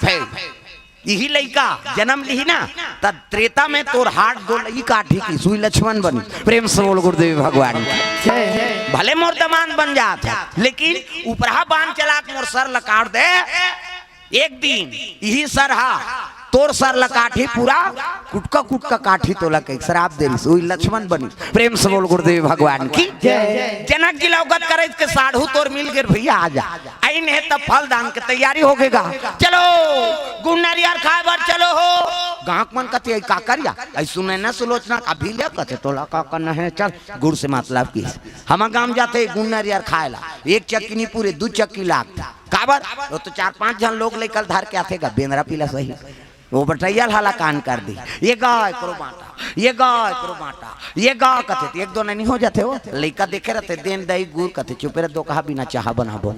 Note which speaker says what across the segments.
Speaker 1: श्राप है। यही लड़का जन्म ली ना तब त्रेता में तोर हाथ दो लई काठी की सुई लक्ष्मण बनी। प्रेम से बोल गुरुदेव भगवान भले मोर दमान बन जात लेकिन ऊपरा बांध चला के मोर सर लकाट दे। एक दिन यही सर हा तोर सर लकाठी पूरा कुटका काठी तो लके श्राप दे सुई लक्ष्मण बनी। प्रेम से बोल गुरुदेव भगवान की जनक जी लौकत करे के साढ़ू तोर मिल गए भैया आजा आई ने तब फल दान के तैयारी हो गएगा। चलो गुड़ नारियल खाए बार चलो हो गाँक मन कते का करिया ऐ सुने न सुलोचना अभी ले कते तोला का करना है। चल गुड़ से मतलब की हम गांव जाते गुड़ नारियल खाए ला एक चक्की नहीं पूरे 2 चक्की लागता काबर वो तो 4-5 जन लोग लेकर धार के आते बेंदरा पीला सही वो बटैया हाला कान कर दी ये गाय करो बांटा ये गाय करो बांटा ये गाय कथे एक दो नहीं हो जाते हो लड़का देखे रहते देन दही गुड़ कथे चुपे रह दो कहा बिना चाह बना बोल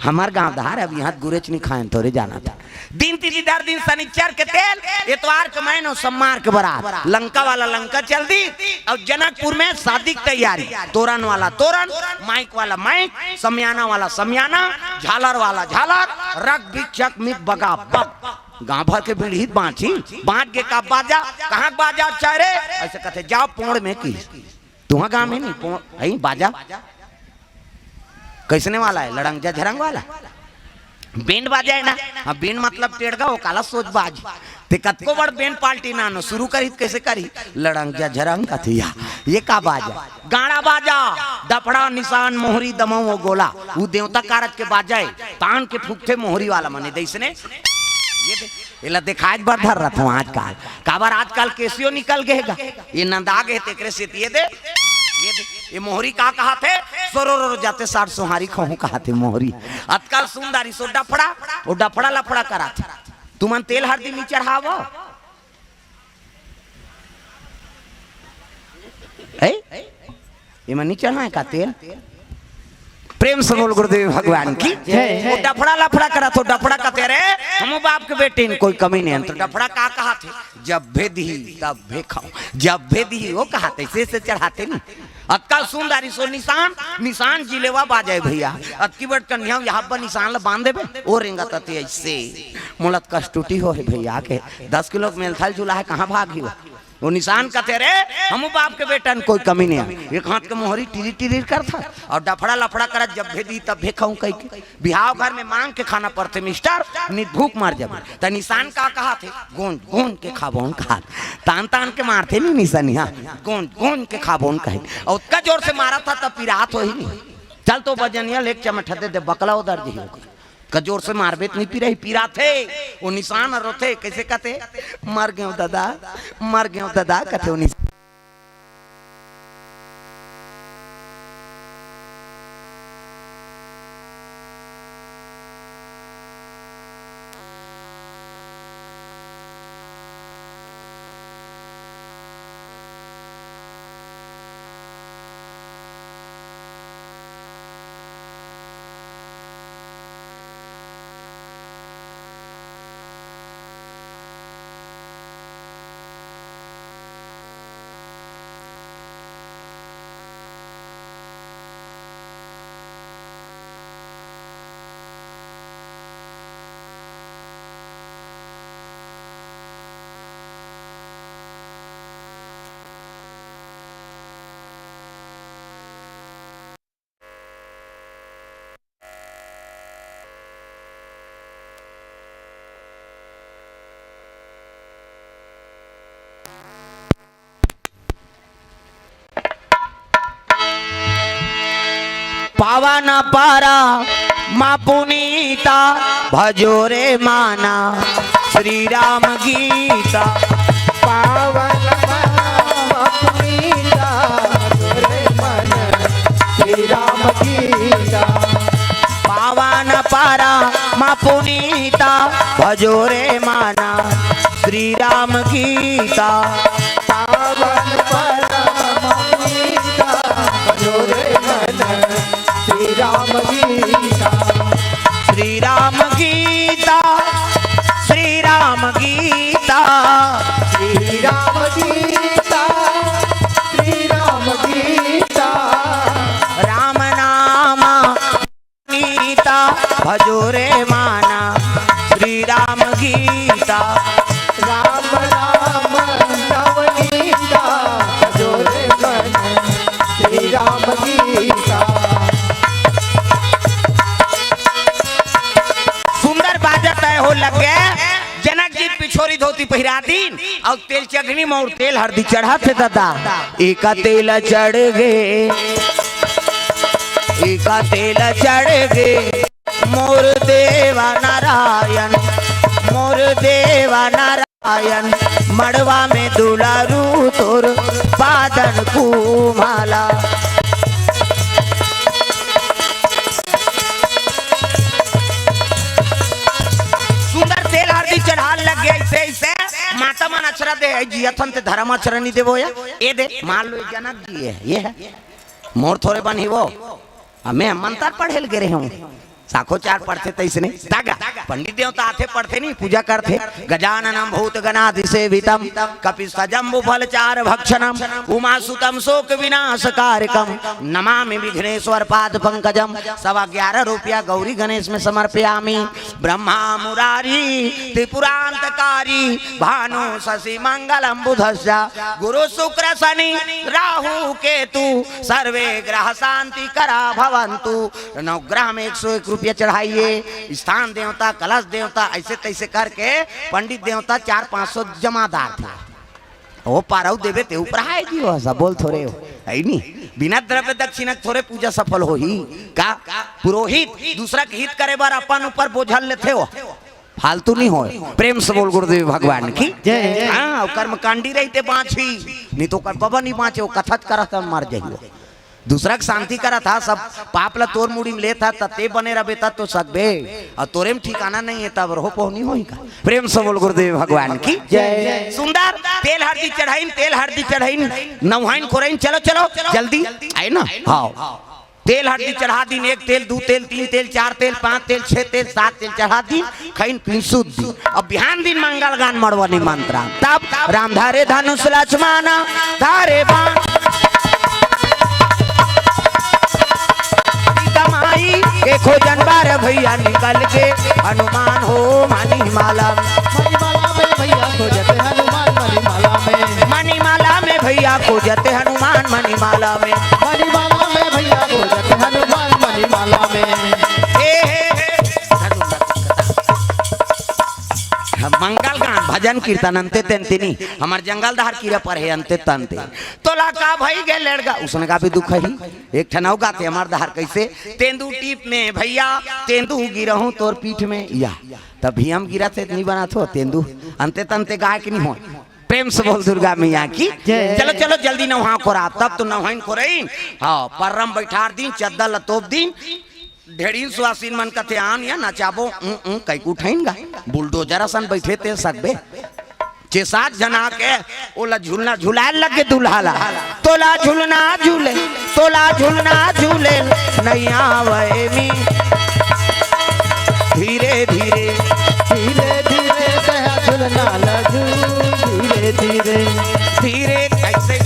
Speaker 1: हमार गांव धार अब यहाँ गुरेच नहीं खाए थोड़े जाना था। दिन तीसरी दिन शनिचर के तेल एतवार के महीनों सम्मार के बरात लंका वाला लंका चल दी और जनकपुर में शादी की तैयारी। तोरण वाला तोरण माइक वाला माइक समियाना वाला समियाना झालर वाला झालर रग बिचक मिक बगा बग गाँव भर के पीढ़ी बांची बांट के का बाजा कहाँ बाजा चाहे ऐसे कहते जाओ पोड़ में की तुम्हारा गाँव में नहीं बाजा कैसने वाला है लड़ंगजा झरंग वाला बेंड बाजा है ना। हाँ बेंड मतलब टेढ़गा वो काला सोच बाज ते कतको बड़ बेंड पार्टी ना नो शुरू करी कैसे करी लड़ंगजा झरंग कथिया ये का बाजा गाड़ा बाजा दफड़ा निशान मोहरी दमो वो गोला वो देवता कारज के बाजा है तान के फूकते मोहरी वाला मने देसने ये दिखाज बार धर रहा था आजकल काबर आजकल केसियो निकल गएगा ये नंदा गए तेकरे से ये मोहरी का कहा थे सरो जाते 60 सोहारी कहूँ कहा थे मोहरी आजकल सुंदरी सो डफड़ा वो डफड़ा लफड़ा करा थे तुमन तेल हरदी नहीं चढ़ावो ये मन नहीं चढ़ा है का तेल। प्रेम से बोल गुरुदेव भगवान की वो डफड़ा लफड़ा करा तो डफड़ा कहते रे हम बाप के बेटे इन कोई कमी नहीं है तो डफड़ा का कहा थे जब भे दी तब भे खाओ जब भे दी वो कहाते से चढ़ाते नहीं। अक्कल सुंदरी सो निशान निशान जिलेवा बाजाए भैया अक्की बट कन्या यहाँ पर निशान ला बांध देबे ओ रेंगा तते ऐसे मुलत कष्ट टूटी हो है भैया के 10 किलो मेल थाल झूला है कहाँ भागी वो निशान कहते रे हम बाप के बेटन कोई कमी नहीं है। एक हाथ के मोहरी टिरी टिरी कर था और डफड़ा लफड़ा कर जब भेदी तब भेखाऊं कहीं के बिहाव घर में मांग के खाना पड़ते मिस्टर नहीं भूख मार जब तो निशान का कहा थे गोंद गोंद के खाबोन खा तान तान के मारते नहीं निशानी हाँ गोंद गोंद के खाबोन कहे और उसका जोर से मारा था तब पिरात हो ही नहीं। चल तो बजनिया लेक चमट दे बकला उधर जी कजोर से मारबेत नहीं पी रही पीरा थे वो निशान रोते कैसे कहते मर गए दादा कहते वो निशान पावन पारा माँ पुनीता भजोरे माना श्री राम गीता
Speaker 2: पावन माँ पुनीता भजोरे माना श्री राम गीता
Speaker 1: पावन पारा माँ पुनीता भजोरे माना श्री राम गीता
Speaker 2: पावन पारा माँ पुनीता भजोरे माना श्री राम गीता
Speaker 1: श्री राम गीता श्री राम गीता
Speaker 2: श्री राम गीता श्री राम गीता
Speaker 1: राम नाम नीता भजोरे माना श्री राम राम गीता
Speaker 2: राम राम नवनीता भजो रे मन श्री राम गीता।
Speaker 1: सुंदर बाजत है हो लग गए। जनक जी पिछोरी धोती पहिरा दीन और तेल चगनी में और तेल हरदी चढ़ा थे दादा। एका तेल चढ़ गए, एका तेल चढ़ गए मोर देवा नारायण, मोर देवा नारायण। मड़वा में दुलारू तोर बादन कुमाला। सुंदर तेल हरदी चढ़ा लग गया। ऐसे ऐसे माता मन अचरा दे जियथन ते धर्म अचरा नहीं देवो या ए दे मान लो जनक जी है ये है मोर थोड़े बन ही वो मैं मंत्र पढ़े गे रहे हूँ साखो चार पढ़ते तैसने दागा पंडित देवता आते पढ़ते नहीं पूजा करते। गजाननम भूत गणाधि सेवितम कपिस्तजम्बु फलचार भक्षणम उमासुतम शोक विनाश कारकम नमामि विघ्नेश्वर पाद पंकजम। 11.25 रुपया गौरी गणेश में समर्पयामि। ब्रह्मा मुरारी त्रिपुरांतकारी भानु शशि मंगलम बुधस्य गुरु शुक्र शनि राहु केतु सर्वे ग्रह शांति करा भवन्तु। नवग्रह में 101 रुपया चढ़ाइए। स्थान देवता कलश देवता ऐसे तैसे करके पंडित देवता 400-500 जमादार थे वो पारव देवे ते ऊपर है जी वो सब बोल थोड़े हो है नहीं बिना द्रव्य दक्षिणक थोड़े पूजा सफल हो ही का। पुरोहित दूसरा के हित करे बार अपन ऊपर बोझल लेते हो फालतू नहीं हो। प्रेम से बोल गुरुदेव भगवान की जय। हाँ कर्मकांडी रहते बाँची नहीं तो कर बाबा नहीं बाँचे वो कथत करत मर जाइयो। दूसरा के शांति करा था सब पाप ला तोर मुड़ी में लेता तते बने रहे बेता तो सकबे और तोरे में ठिकाना नहीं है तब रहो पहुनी होई का। प्रेम से बोल गुरुदेव भगवान की जय। सुंदर तेल हरदी चढ़ाइन, तेल हरदी चढ़ाइन, नवहाइन खोराइन। चलो चलो जल्दी आए ना। हाँ तेल हरदी चढ़ा दिन। 1 तेल 2 तेल 3 तेल 4 तेल 5 तेल 6 तेल 7 तेल चढ़ा दी खैन पिंसुद दी। अब बिहान दिन मंगल गान मड़वनी मंत्रा तब राम धारे धनुष लक्ष्मण धारे बाण के खोजन बार भैया निकल के हनुमान हो मणिमाला
Speaker 2: मणिमाला में भैया खोजते हनुमान मणिमाला में।
Speaker 1: मणिमाला में भैया खोजते हनुमान मणिमाला में।
Speaker 2: मणिमाला में भैया खोजते हनुमान मणिमाला में।
Speaker 1: मंगल गान भजन कीर्तन अंते तेंतिनी हमार जंगल दहार कीरा पर है अंते तंते तोला का भाई गे लड़का उसने का भी दुख ही एक ठनाव गाते हमार दहार कैसे। तेंदू टीप में भैया तेंदू गिरहूं तोर पीठ में या तभी हम गिरा थे नहीं बना थो तेंदू अंते तंते गाय की नहीं हो। प्रेम से बोल दुर्गा मैया की चलो चलो जल्दी नहा खोरा तब तो नहाइन खोरइन। हाँ परम बैठार दिन चद्दल तोप दिन ढेड़ीन सुहासीन मन कथे आन या नचाबो कई उठाइनगा बुलडोजर असन बैठे ते सकबे 6-7 जना के ओला झूलना झुलाए लगे दुल्हाला तोला झूलना झूले तोला झूलना झूले नहीं आवे मी धीरे धीरे
Speaker 2: धीरे धीरे कहा झूलना लगू धीरे धीरे
Speaker 1: धीरे ऐसे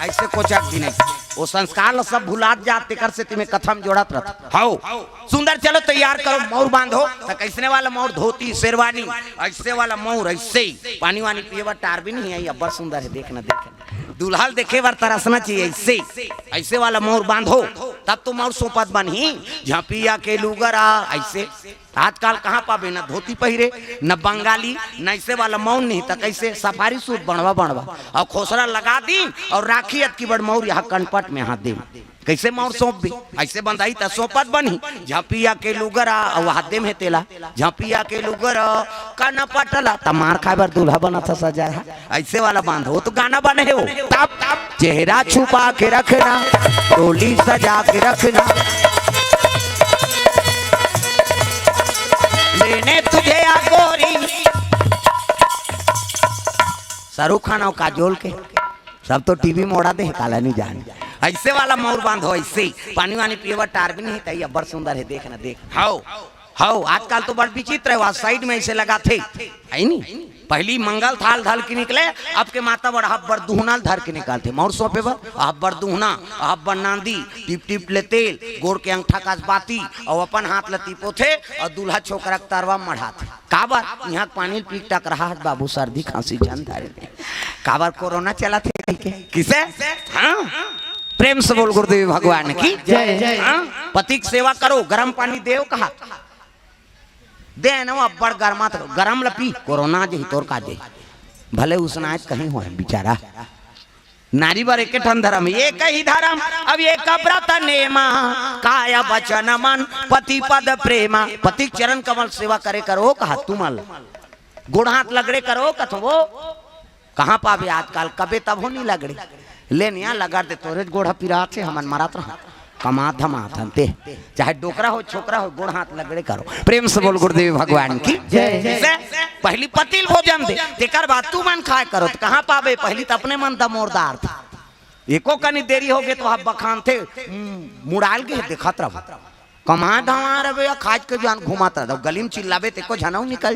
Speaker 1: ऐसे कोचाक भी नहीं वो संस्कार सब भुला जाते कर से तुम्हें कथम जोड़त रहता। हाउ सुंदर चलो तैयार करो मोर बांधो तो कैसने वाला मोर धोती शेरवानी ऐसे वाला मोर ऐसे ही पानी वानी पिए टार भी नहीं है अब सुंदर है देखना देखना दुल्हल देखे बार तरसना चाहिए ऐसे ऐसे वाला मोर बांधो तब तो मोर सोपत बनी झापिया के लुगरा ऐसे। आजकल कहाँ पाबे न धोती पहिरे न बंगाली न ऐसे वाला मौन नहीं तो कैसे सफारी सूट बनवा बनवा और खोसरा लगा दी और राखी की बड़ मौर यहाँ कनपट में हाथ दे कैसे मौर सौंप भी ऐसे बंधाई तो सौंपत बनी झापिया के लुगरा और हाथ में तेला झापिया के लुगरा कन पटला तमार खाबर दूल्हा बना था सजा ऐसे वाला बांधो तो गाना बने हो तब चेहरा छुपा के रखना टोली सजा के रखना लेने तुझे आ गोरी शाहरुख खान और काजोल के सब तो टीवी में उड़ा दे काला नहीं जान ऐसे वाला मोर बांधो ऐसे पानी वानी पिएवा टार भी नहीं तैयार बड़ सुंदर है देखना देख हाउ हाउ आजकल तो बड़ विचित्र है वहाँ साइड में ऐसे लगा थे आई नहीं पहली मंगल थाल धल के निकले, अब के माता बड़ हब्बर दुहना धर के निकालते मोर सोपे पर हब्बर दुहना हब्बर नांदी टिप टिप ले तेल गोड़ के अंगठा का बाती और अपन हाथ लती पोथे और दूल्हा छोकरा के तरवा मढ़ाते काबर यहाँ पानी पीक टक रहा है बाबू सर्दी खांसी जान धारे काबर कोरोना चला थे किसे हाँ प्रेम से बोल गुरुदेव भगवान की
Speaker 2: जय।
Speaker 1: हाँ? पति की सेवा करो, गर्म पानी देव कहा दे न अब्बड़ गर्मा गरम लपी कोरोना जे तोर का जे भले उसना कहीं हो बेचारा नारी बर एक ठन धर्म एक ही धर्म अब एक व्रत नेमा काया वचन मन पति पद प्रेमा पति चरण कमल सेवा करे करो कहा तुमल गुड़ हाथ लगड़े करो कथो कहाँ पावे आजकल कबे तब हो नहीं लगड़े ले निया लगा दे तोरे गोड़ा पिरा से हमन मारत रहा कमा धमा थनते चाहे डोकरा हो छोकरा हो गोड़ हाथ लगड़े करो प्रेम से बोल गुरुदेव भगवान की जय। पहली पतिल भोजन दे तेकर बाद तू मन खाए करो तो कहाँ पावे पहली तो अपने मन दमोरदार था एको कनी देरी हो गए तो आप बखान थे मुड़ाल के देखत रहो कमा धमा रहे खाज के जान घुमाता रहो गली में चिल्लावे तेको झनाऊ निकल